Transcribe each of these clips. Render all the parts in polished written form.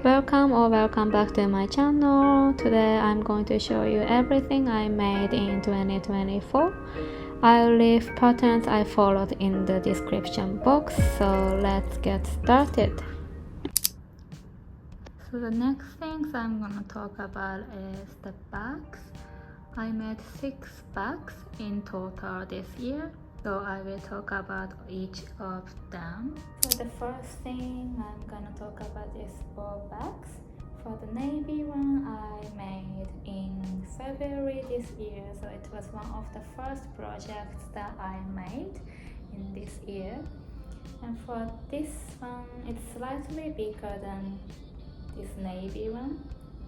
Welcome back to my channel. Today I'm going to show you everything I made in 2024. I'll leave patterns I followed in the description box, so let's get started. So the next things I'm gonna talk about is the bags. I made 6 bags in total this year, so I will talk about each of them. So the first thing I'm gonna talk about is 4 bags. For the navy one I made in February this year, so it was one of the first projects that I made in this year. And for this one, it's slightly bigger than this navy one.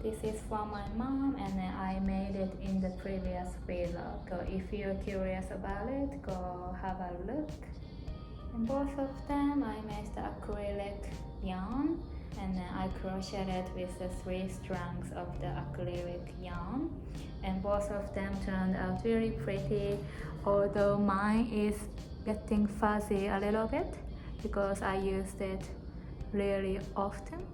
This is for my mom, and then I made it in the previous vlog. So if you're curious about it, go have a look. In both of them I made the acrylic yarn, and then I crocheted with the 3 strands of the acrylic yarn, and both of them turned out really pretty, although mine is getting fuzzy a little bit because I used it really often.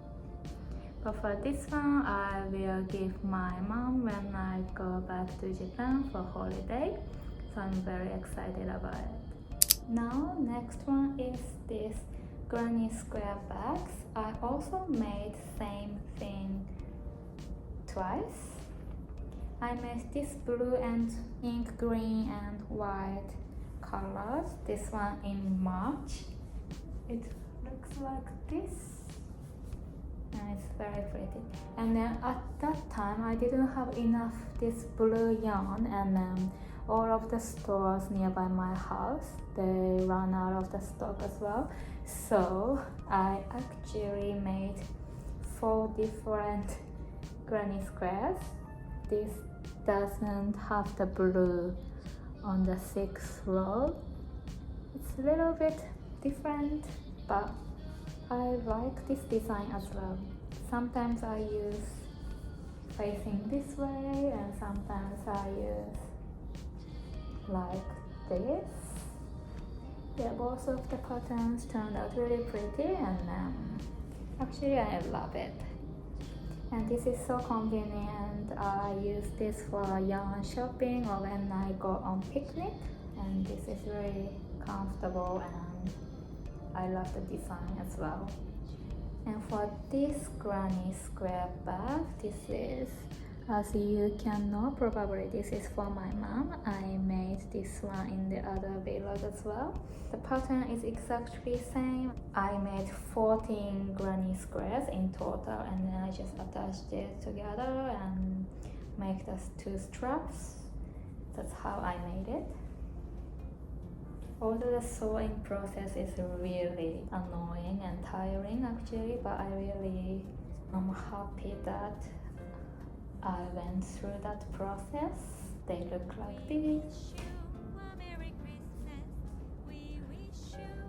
But for this one, I will give my mom when I go back to Japan for holiday, so I'm very excited about it. Now, next one is this granny square bags. I also made same thing twice. I made this blue and ink green and white colors. This one in March. It looks like this. And it's very pretty. And then at that time I didn't have enough this blue yarn, and all of the stores nearby my house, they ran out of the stock as well. So I actually made 4 different granny squares. This doesn't have the blue on the 6th row. It's a little bit different, but I like this design as well. Sometimes I use facing this way, and sometimes I use like this. Yeah, both of the patterns turned out really pretty, and actually I love it. And this is so convenient. I use this for yarn shopping or when I go on picnic, and this is really comfortable, and I love the design as well. And for this granny square bag, this is, as you can know, probably this is for my mom. I made this one in the other vlog as well. The pattern is exactly same. I made 14 granny squares in total, and then I just attached it together and make those 2 straps. That's how I made it. Although the sewing process is really annoying and tiring actually, but I really am happy that I went through that process. They look like this.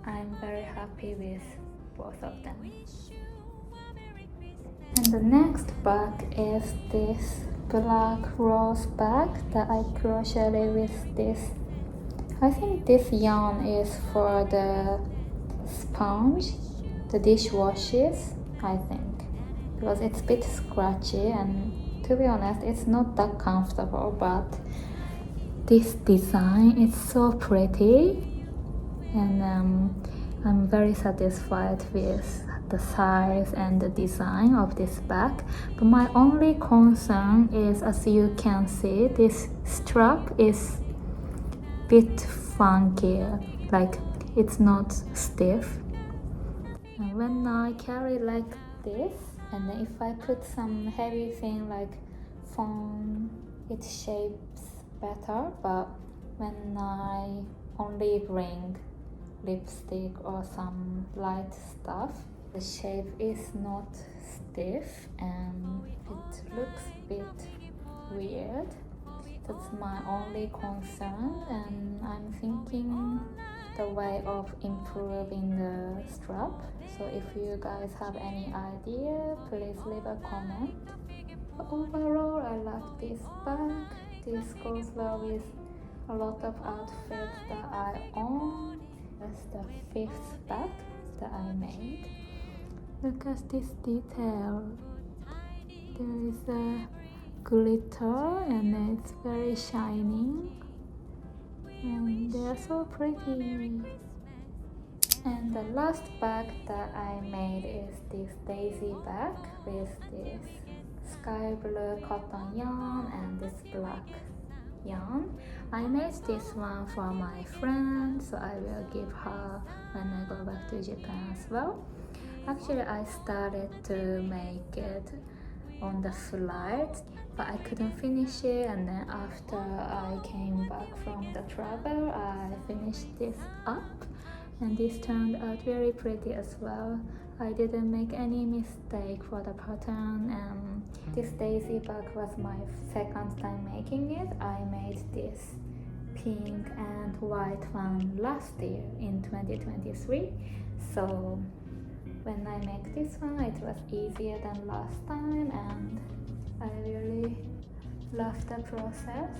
I'm very happy with both of them. And the next bag is this black rose bag that I crocheted with this. I think this yarn is for the sponge, the dishwashes, I think, because it's a bit scratchy, and to be honest it's not that comfortable, but this design is so pretty, and I'm very satisfied with the size and the design of this bag. But my only concern is, as you can see, this strap is bit funky, like it's not stiff. And when I carry like this, and then if I put some heavy thing like phone, it shapes better. But when I only bring lipstick or some light stuff, the shape is not stiff and it looks a bit weird. That's my only concern, and I'm thinking the way of improving the strap. So if you guys have any idea, please leave a comment. But overall, I love this bag. This goes well with a lot of outfits that I own. That's the 5th bag that I made. Look at this detail. There is a glitter and it's very shining. And they're so pretty. And the last bag that I made is this daisy bag with this sky blue cotton yarn and this black yarn. I made this one for my friend, so I will give her when I go back to Japan as well. Actually, I started to make it on the flight, but I couldn't finish it, and then after I came back from the travel, I finished this up, and this turned out very pretty as well. I didn't make any mistake for the pattern, and this daisy bag was my second time making it. I made this pink and white one last year in 2023, so when I make this one, it was easier than last time, and I really love the process.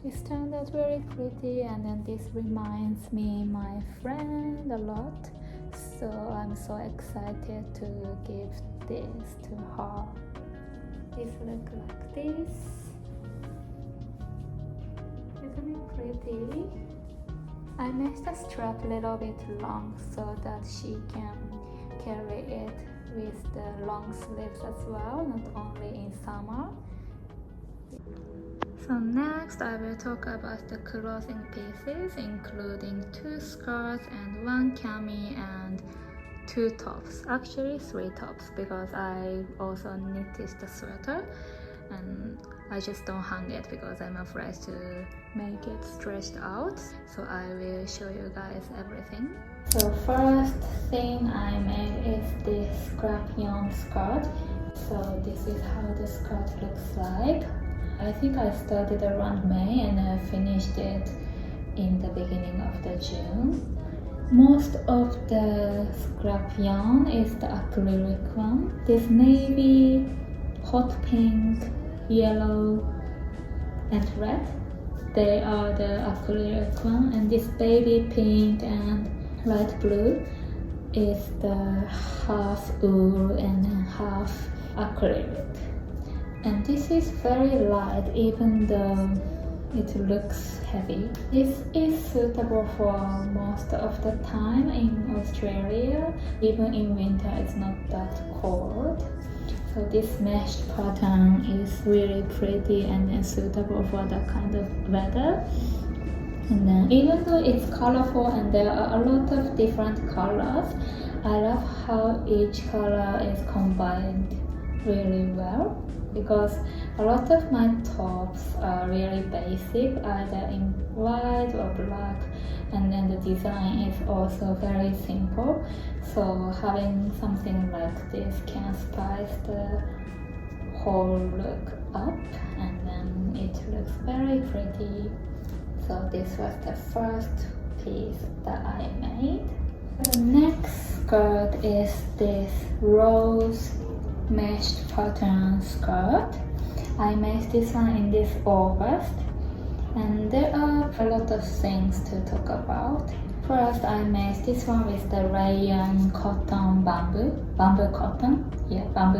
This turned out very pretty, and then this reminds me my friend a lot, so I'm so excited to give this to her. This look like this. Isn't it pretty? I made the strap a little bit long so that she can carry it with the long sleeves as well, not only in summer. So next I will talk about the clothing pieces, including 2 skirts and 1 cami and 2 tops. Actually 3 tops, because I also knitted the sweater and I just don't hang it because I'm afraid to make it stretched out. So I will show you guys everything. So first thing I made is this scrap yarn skirt. So this is how the skirt looks like. I think I started around May and I finished it in the beginning of the June. Most of the scrap yarn is the acrylic one. This navy, hot pink, yellow and red, they are the acrylic one, and this baby pink and light blue is the half wool and half acrylic. And this is very light even though it looks heavy. This is suitable for most of the time in Australia. Even in winter it's not that cold. So this mesh pattern is really pretty and suitable for that kind of weather. And then even though it's colorful and there are a lot of different colors, I love how each color is combined really well, because a lot of my tops are really basic, either in white or black, and then the design is also very simple. So having something like this can spice the whole look up, and then it looks very pretty. So this was the first piece that I made. The next skirt is this rose meshed pattern skirt. I made this one in this August, and there are a lot of things to talk about. First, I made this one with the rayon cotton bamboo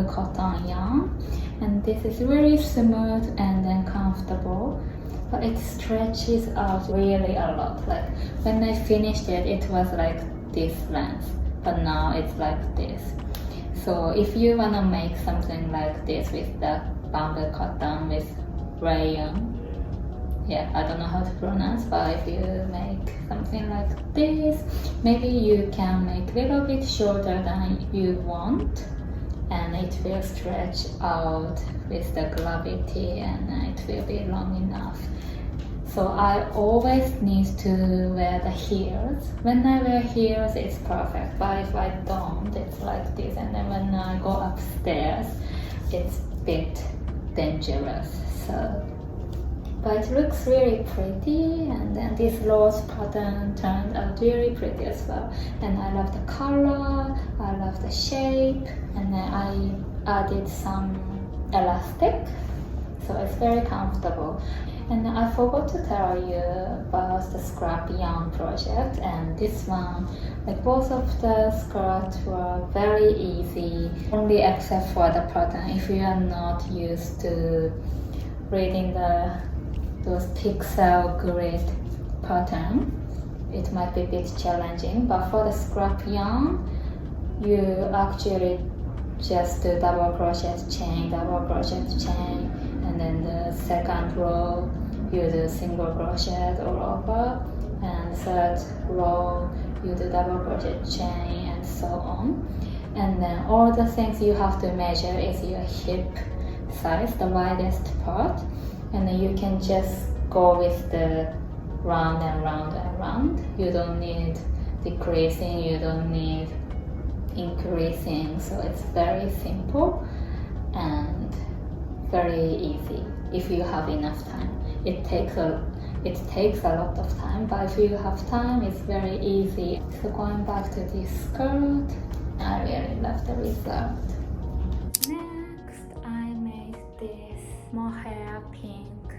cotton yarn, and this is really smooth and then comfortable, but it stretches out really a lot. Like when I finished it, it was like this length, but now it's like this. So if you wanna make something like this with the bamboo cotton with rayon, I don't know how to pronounce, but if you make something like this, maybe you can make a little bit shorter than you want, and it will stretch out with the gravity and it will be long enough. So I always need to wear the heels. When I wear heels, it's perfect, but if I don't, it's like this, and then when I go upstairs, it's a bit dangerous. But it looks really pretty, and then this rose pattern turned out really pretty as well. And I love the color, I love the shape, and then I added some elastic, so it's very comfortable. And I forgot to tell you about the scrap yarn project, and this one, like both of the skirts were very easy, only except for the pattern. If you are not used to reading those pixel grid pattern, it might be a bit challenging, but for the scrap yarn, you actually just do double crochet chain, and then the second row you do single crochet all over, and third row you do double crochet chain, and so on. And then all the things you have to measure is your hip size, the widest part, and then you can just go with the round and round and round. You don't need decreasing, you don't need increasing, so it's very simple and very easy if you have enough time. It takes a lot of time, but if you have time, it's very easy. So going back to this skirt, I really love the result. Next, I made this mohair pink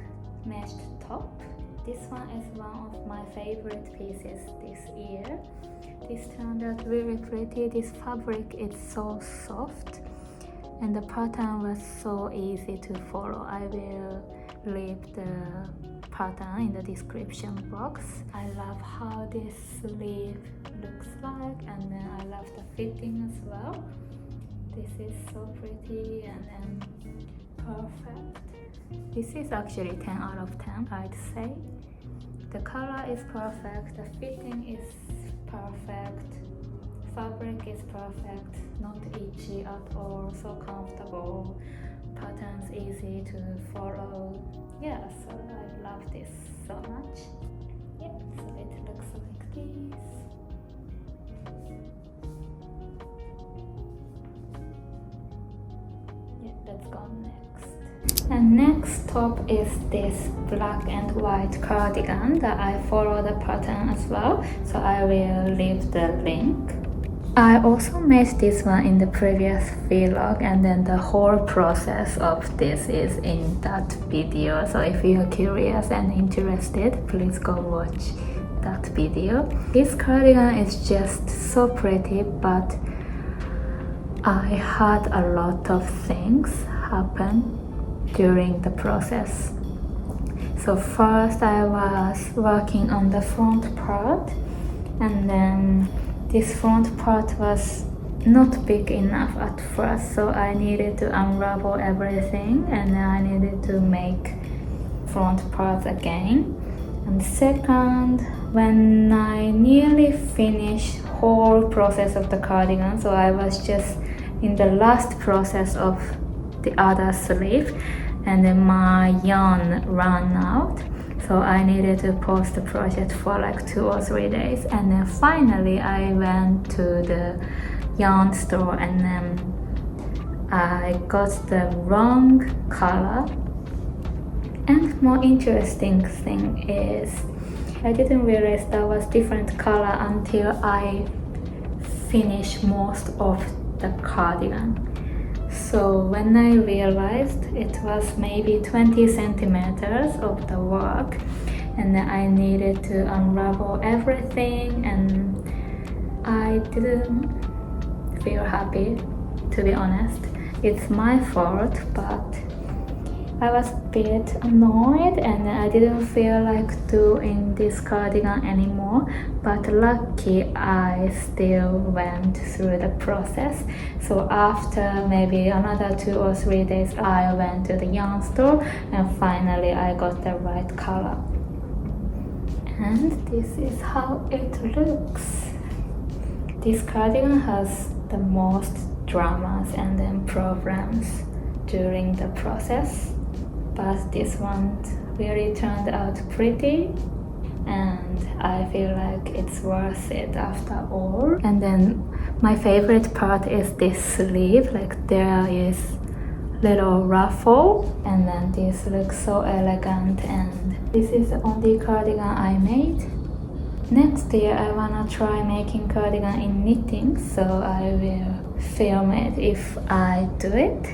meshed top. This one is one of my favorite pieces this year. This turned out really pretty. This fabric is so soft and the pattern was so easy to follow. I will leave the pattern in the description box. I love how this sleeve looks like, and then I love the fitting as well. This is so pretty and perfect. This is actually 10 out of 10, I'd say. The color is perfect, the fitting is perfect, fabric is perfect, not itchy at all, so comfortable, patterns easy to follow. Yeah, so I love this so much. Yeah, so it looks like this. Yeah, let's go next. And next top is this black and white cardigan that I follow the pattern as well, so I will leave the link. I also made this one in the previous vlog, and then the whole process of this is in that video, so if you are curious and interested, please go watch that video. This cardigan is just so pretty, but I had a lot of things happen during the process. So first I was working on the front part, and then this front part was not big enough at first, so I needed to unravel everything, and then I needed to make front parts again. And second, when I nearly finished whole process of the cardigan, so I was just in the last process of the other sleeve, and then my yarn ran out, so I needed to pause the project for like 2 or 3 days, and then finally I went to the yarn store, and then I got the wrong color. And more interesting thing is I didn't realize that was different color until I finished most of the cardigan. So when I realized it was maybe 20 centimeters of the work, and then I needed to unravel everything, and I didn't feel happy, to be honest. It's my fault, but I was a bit annoyed, and I didn't feel like doing this cardigan anymore, but lucky I still went through the process. So after maybe another 2 or 3 days, I went to the yarn store, and finally I got the right color. And this is how it looks. This cardigan has the most dramas and then problems during the process, but this one really turned out pretty, and I feel like it's worth it after all. And then my favorite part is this sleeve, like there is little ruffle, and then this looks so elegant, and this is the only cardigan I made. Next year I wanna try making cardigan in knitting, so I will film it if I do it.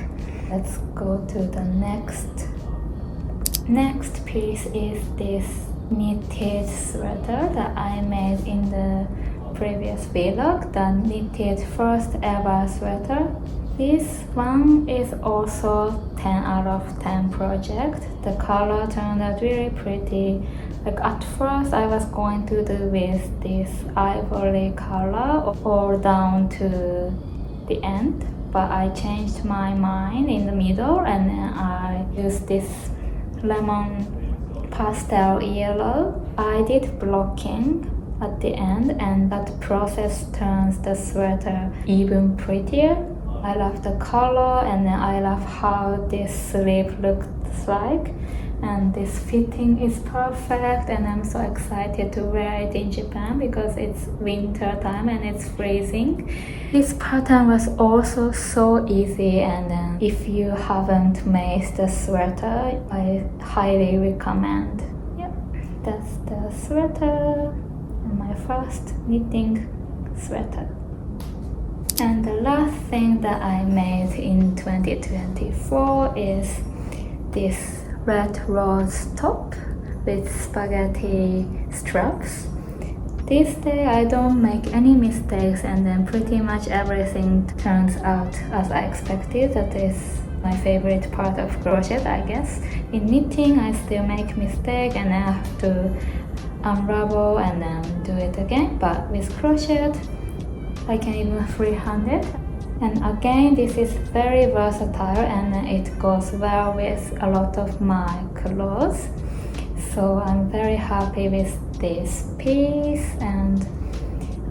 Let's go to the next Next piece is this knitted sweater that I made in the previous vlog, the knitted first ever sweater. This one is also 10 out of 10 project. The color turned out really pretty. Like at first I was going to do with this ivory color or down to the end, but I changed my mind in the middle and then I used this lemon pastel yellow. I did blocking at the end and that process turns the sweater even prettier. I love the color and then I love how this sleeve looks like, and this fitting is perfect and I'm so excited to wear it in Japan because it's winter time and it's freezing. This pattern was also so easy, and then if you haven't made the sweater, I highly recommend. Yep, that's the sweater and my first knitting sweater. And the last thing that I made in 2024 is this red rose top with spaghetti straps. This day I don't make any mistakes and then pretty much everything turns out as I expected. That is my favorite part of crochet, I guess. In knitting I still make mistakes and I have to unravel and then do it again, but with crochet I can even freehand it. And again, this is very versatile and it goes well with a lot of my clothes. So I'm very happy with this piece and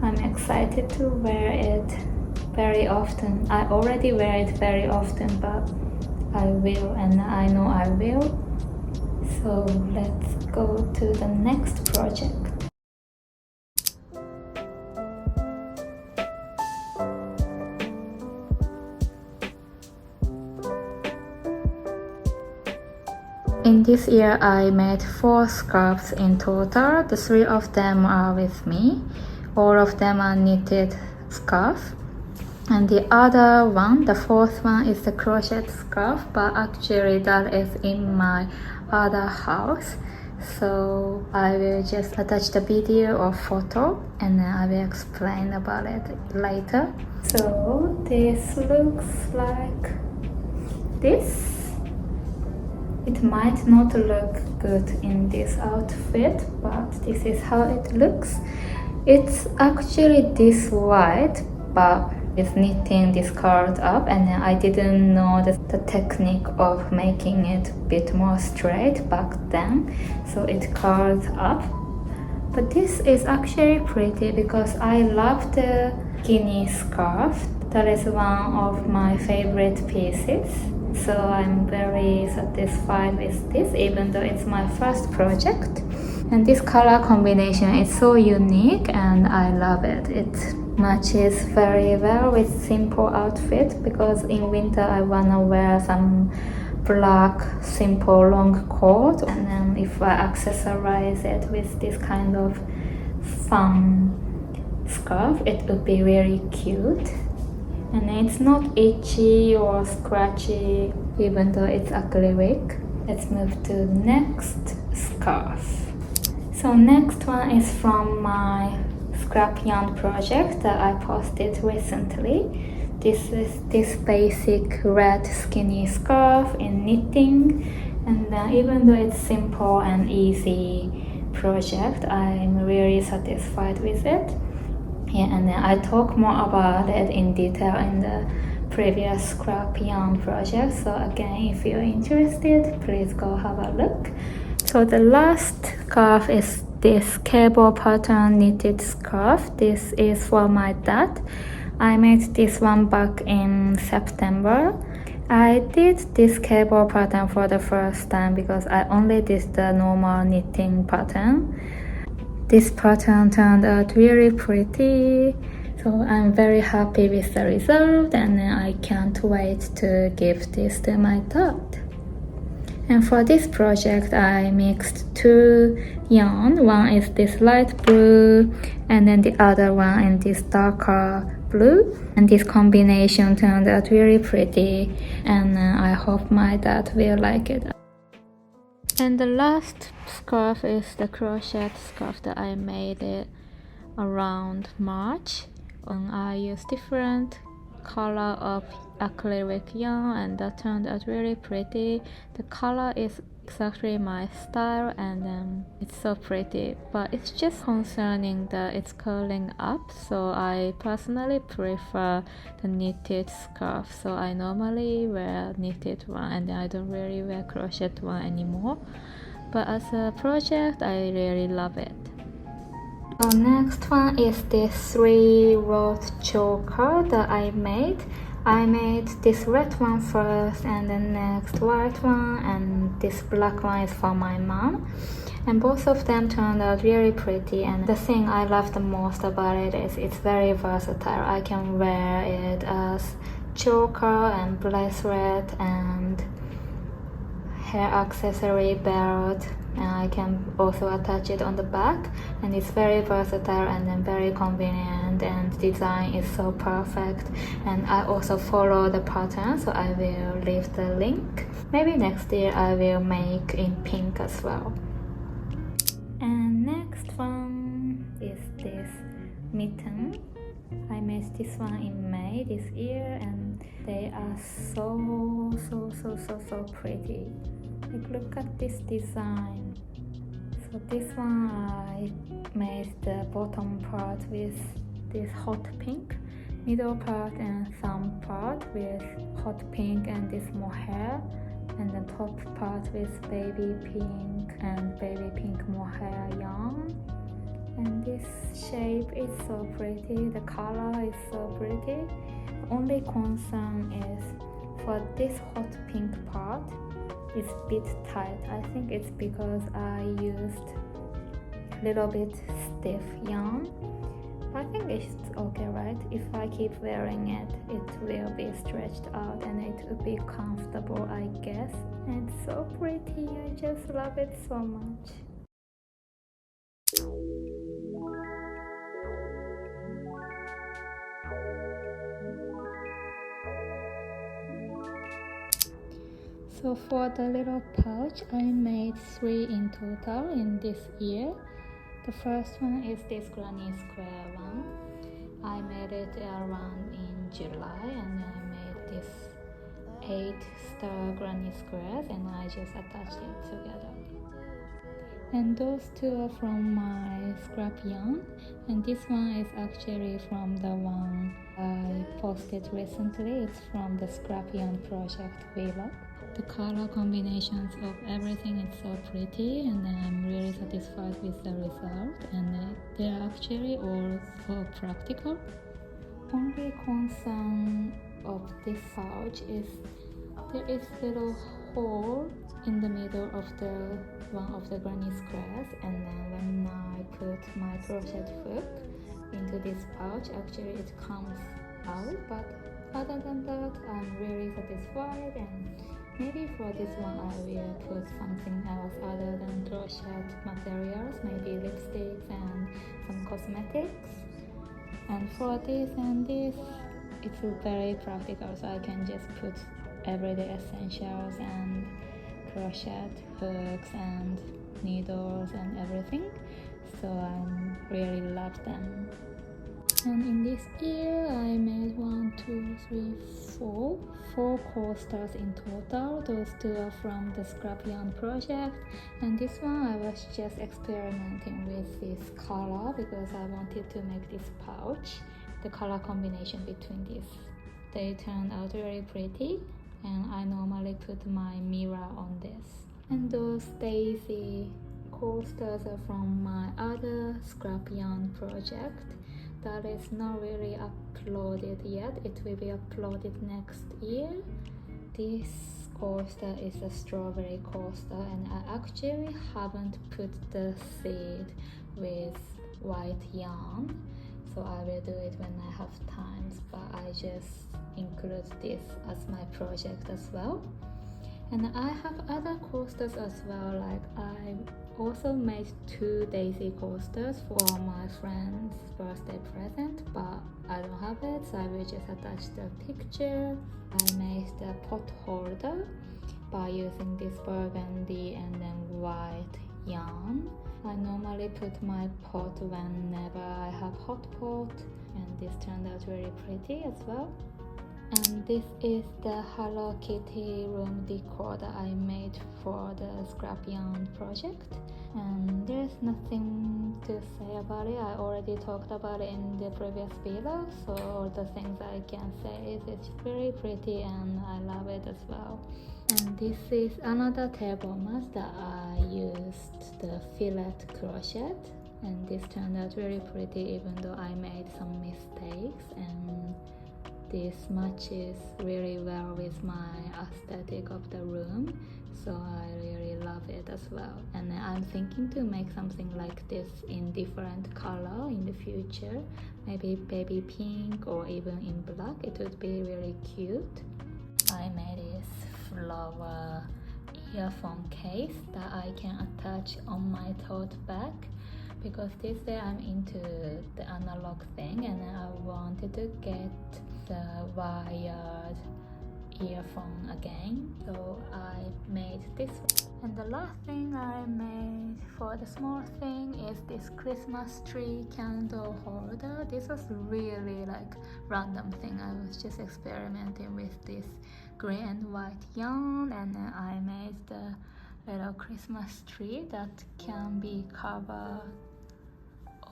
I'm excited to wear it very often. I already wear it very often, but I will, and I know I will. So let's go to the next project. In this year, I made 4 scarves in total. The 3 of them are with me. All of them are knitted scarves. And the other one, the 4th one, is the crochet scarf, but actually that is in my other house. So I will just attach the video or photo and then I will explain about it later. So this looks like this. It might not look good in this outfit, but this is how it looks. It's actually this wide, but it's knitting this curled up, and I didn't know the technique of making it a bit more straight back then, so it curled up. But this is actually pretty because I love the skinny scarf. That is one of my favorite pieces. So I'm very satisfied with this, even though it's my first project. And this color combination is so unique and I love it. It matches very well with simple outfit because in winter I wanna wear some black simple long coat, and then if I accessorize it with this kind of fun scarf, it would be really cute. And it's not itchy or scratchy, even though it's acrylic. Let's move to the next scarf. So next one is from my scrap yarn project that I posted recently. This is this basic red skinny scarf in knitting, and even though it's simple and easy project, I'm really satisfied with it. Yeah, and then I talk more about it in detail in the previous scrap yarn project. So again, if you're interested, please go have a look. So the last scarf is this cable pattern knitted scarf. This is for my dad. I made this one back in September. I did this cable pattern for the first time because I only did the normal knitting pattern. This pattern turned out really pretty, so I'm very happy with the result and I can't wait to give this to my dad. And for this project I mixed 2 yarn. One is this light blue and then the other one in this darker blue, and this combination turned out really pretty and I hope my dad will like it. And the last scarf is the crochet scarf that I made it around March. I used different color of acrylic yarn and that turned out really pretty. The color is exactly my style and it's so pretty, but it's just concerning that it's curling up, so I personally prefer the knitted scarf. So I normally wear knitted one and I don't really wear crochet one anymore, but as a project I really love it. So next one is this 3-row choker that I made. I made this red one first and the next white one, and this black one is for my mom. And both of them turned out really pretty, and the thing I love the most about it is it's very versatile. I can wear it as choker and bracelet and hair accessory belt, and I can also attach it on the back, and it's very versatile and then very convenient, and design is so perfect. And I also follow the pattern, so I will leave the link. Maybe next year I will make in pink as well. And next one is this mitten. I made this one in May this year and they are so pretty. Like, look at this design. So this one I made the bottom part with this hot pink, middle part and thumb part with hot pink and this mohair, and the top part with baby pink and baby pink mohair yarn. And this shape is so pretty, the color is so pretty. The only concern is for this hot pink part, it's a bit tight. I think it's because I used a little bit stiff yarn. I think it's okay, right? If I keep wearing it, it will be stretched out and it will be comfortable, I guess. And it's so pretty, I just love it so much. So for the little pouch, I made 3 in total in this year. The first one is this granny square one. I made it around in July and I made this 8-star granny squares and I just attached it together. And those 2 are from my scrap yarn, and this one is actually from the one I posted recently. It's from the scrap yarn project vlog. The color combinations of everything is so pretty and I'm really satisfied with the result, and they're actually all so practical. Only concern of this pouch is there is little hole in the middle of the one of the granny squares, and then when I put my crochet hook into this pouch, actually it comes out, but other than that I'm really satisfied. And maybe for this one I will put something else other than crochet materials, maybe lipsticks and some cosmetics. And for this and this, it's very practical, so I can just put everyday essentials and crochet hooks and needles and everything, so I really love them. And in this year I made 4 coasters in total. Those 2 are from the scrap yarn project, and this one I was just experimenting with this color because I wanted to make this pouch, the color combination between these. They turned out very pretty, and I normally put my mirror on this. And those daisy coasters are from my other scrap yarn project that is not really uploaded yet. It will be uploaded next year. This coaster is a strawberry coaster, and I actually haven't put the seed with white yarn, so I will do it when I have time, but I just include this as my project as well. And I have other coasters as well, like I also made 2 daisy coasters for my friend's birthday present, but I don't have it, so I will just attach the picture. I made the pot holder by using this burgundy and then white yarn. I normally put my pot whenever I have hot pot, and this turned out very pretty as well. And this is the Hello Kitty room decor that I made for the scrap yarn project, and there's nothing to say about it. I already talked about it in the previous video, so all the things I can say is it's very pretty and I love it as well. And this is another table mat that I used the fillet crochet, and this turned out very pretty even though I made some mistakes, and this matches really well with my aesthetic of the room, so I really love it as well. And I'm thinking to make something like this in different color in the future, maybe baby pink or even in black. It would be really cute. I made this flower earphone case that I can attach on my tote bag, because this day I'm into the analog thing and I wanted to get the wired earphone again, so I made this one. And the last thing I made for the small thing is this Christmas tree candle holder. This was really like random thing. I was just experimenting with this gray and white yarn, and then I made the little Christmas tree that can be covered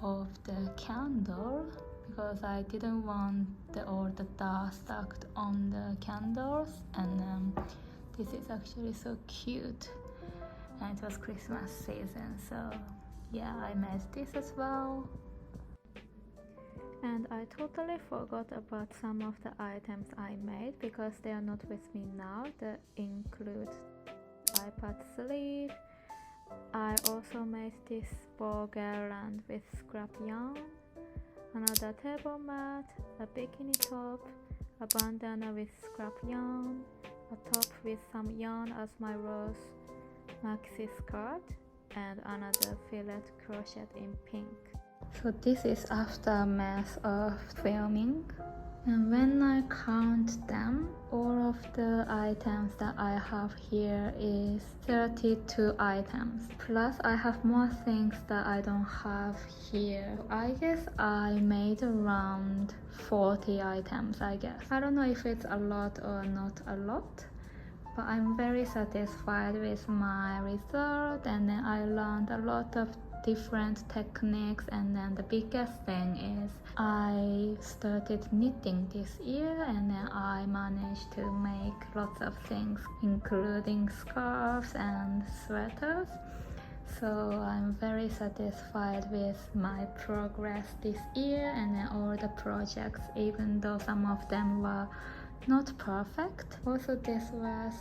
of the candle, because I didn't want all the dust stuck on the candles. And this is actually so cute, and it was Christmas season, so yeah, I made this as well. And I totally forgot about some of the items I made because they are not with me now. They include iPad sleeve. I also made this bow garland with scrap yarn, another table mat, a bikini top, a bandana with scrap yarn, a top with some yarn as my rose maxi skirt, and another fillet crochet in pink. So this is aftermath of filming, and when I count them, all of the items that I have here is 32 items. Plus I have more things that I don't have here. I guess I made around 40 items, I guess. I don't know if it's a lot or not a lot, but I'm very satisfied with my result, and then I learned a lot of different techniques. And then the biggest thing is I started knitting this year, and then I managed to make lots of things including scarves and sweaters. So I'm very satisfied with my progress this year, and then all the projects, even though some of them were not perfect. Also, this was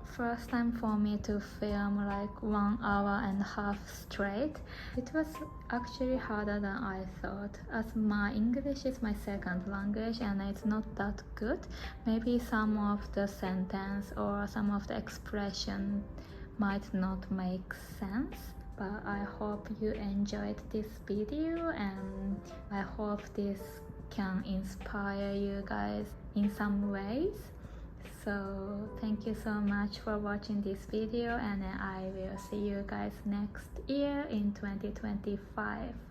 first time for me to film like 1 hour and a half straight. It was actually harder than I thought, as my English is my second language and it's not that good. Maybe some of the sentence or some of the expression might not make sense, but I hope you enjoyed this video, and I hope this can inspire you guys in some ways. So thank you so much for watching this video, and I will see you guys next year in 2025.